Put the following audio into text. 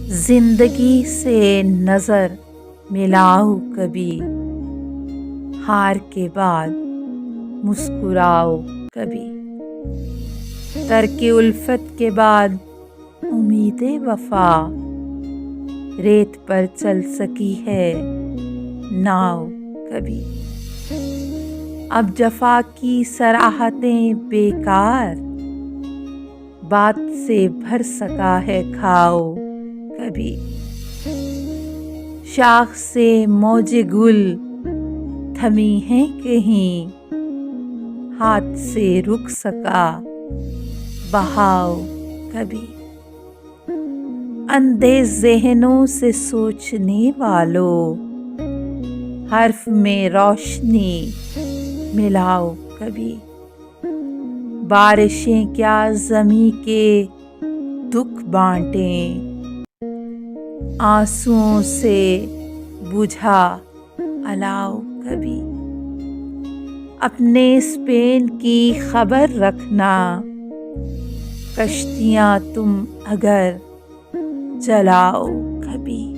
زندگی سے نظر ملاؤ کبھی، ہار کے بعد مسکراؤ کبھی، ترک الفت کے بعد امید وفا، ریت پر چل سکی ہے ناؤ کبھی۔ اب جفا کی صراحتیں بیکار، بات سے بھر سکا ہے کھاؤ کبھی۔ شاخ سے موج گل تھمی ہیں کہیں، ہاتھ سے رک سکا بہاؤ کبھی۔ اندھے ذہنوں سے سوچنے والوں، حرف میں روشنی ملاؤ کبھی۔ بارشیں کیا زمیں کے دکھ بانٹیں، آنسوؤں سے بجھا الاؤ کبھی۔ اپنے اسپین کی خبر رکھنا، کشتیاں تم اگر جلاؤ کبھی۔